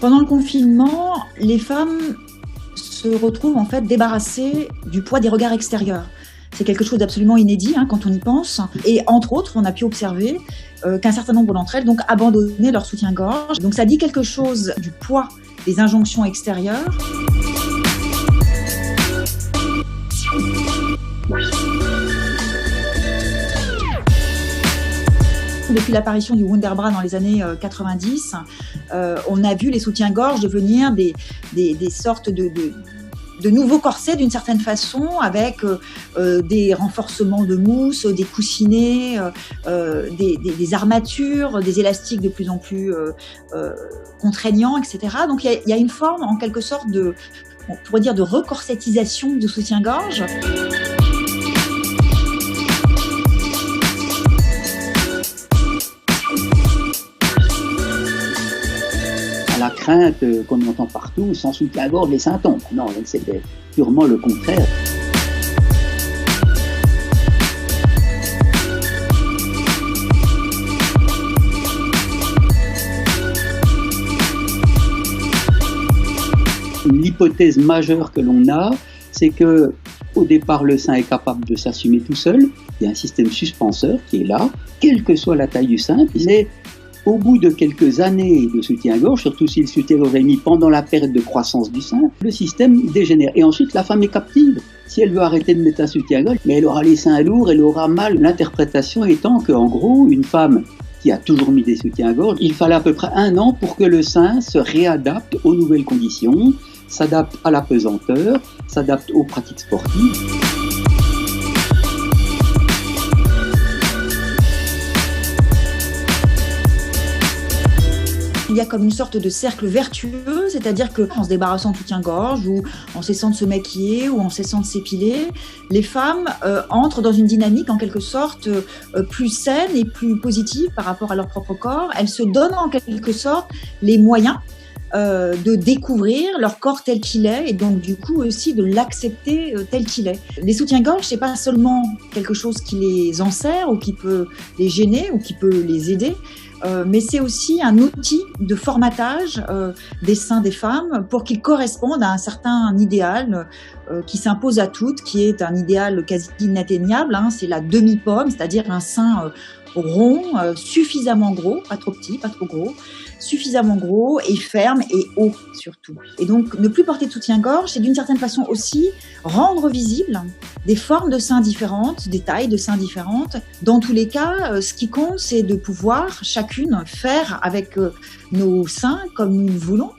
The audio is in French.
Pendant le confinement, les femmes se retrouvent en fait débarrassées du poids des regards extérieurs. C'est quelque chose d'absolument inédit quand on y pense. Et entre autres, on a pu observer qu'un certain nombre d'entre elles donc abandonnaient leur soutien-gorge. Donc ça dit quelque chose du poids des injonctions extérieures. Depuis l'apparition du Wunderbra dans les années 90, on a vu les soutiens-gorge devenir des sortes de nouveaux corsets d'une certaine façon, avec des renforcements de mousse, des coussinets, des armatures, des élastiques de plus en plus contraignants, etc. Donc il y a une forme en quelque sorte on pourrait dire de recorsettisation du soutien-gorge. La crainte qu'on entend partout, sans soutien-gorge, les seins tombent. Non, c'était purement le contraire. L'hypothèse majeure que l'on a, c'est que au départ, le sein est capable de s'assumer tout seul. Il y a un système suspenseur qui est là, quelle que soit la taille du sein. Mais au bout de quelques années de soutien-gorge, surtout si le soutien-gorge est mis pendant la période de croissance du sein, le système dégénère. Et ensuite, la femme est captive. Si elle veut arrêter de mettre un soutien-gorge, mais elle aura les seins lourds, elle aura mal. L'interprétation étant qu'en gros, une femme qui a toujours mis des soutiens-gorge, il fallait à peu près 1 an pour que le sein se réadapte aux nouvelles conditions, s'adapte à la pesanteur, s'adapte aux pratiques sportives. Il y a comme une sorte de cercle vertueux, c'est-à-dire qu'en se débarrassant de soutien-gorge ou en cessant de se maquiller ou en cessant de s'épiler, les femmes entrent dans une dynamique en quelque sorte plus saine et plus positive par rapport à leur propre corps. Elles se donnent en quelque sorte les moyens de découvrir leur corps tel qu'il est et donc du coup aussi de l'accepter tel qu'il est. Les soutiens-gorge, c'est pas seulement quelque chose qui les enserre ou qui peut les gêner ou qui peut les aider, mais c'est aussi un outil de formatage des seins des femmes pour qu'ils correspondent à un certain idéal qui s'impose à toutes, qui est un idéal quasi inatteignable. C'est la demi-pomme, c'est-à-dire un sein rond, suffisamment gros, pas trop petit, pas trop gros, suffisamment gros et ferme et haut surtout. Et donc ne plus porter de soutien-gorge, c'est d'une certaine façon aussi rendre visible des formes de seins différentes, des tailles de seins différentes. Dans tous les cas, ce qui compte, c'est de pouvoir chacune faire avec nos seins comme nous le voulons.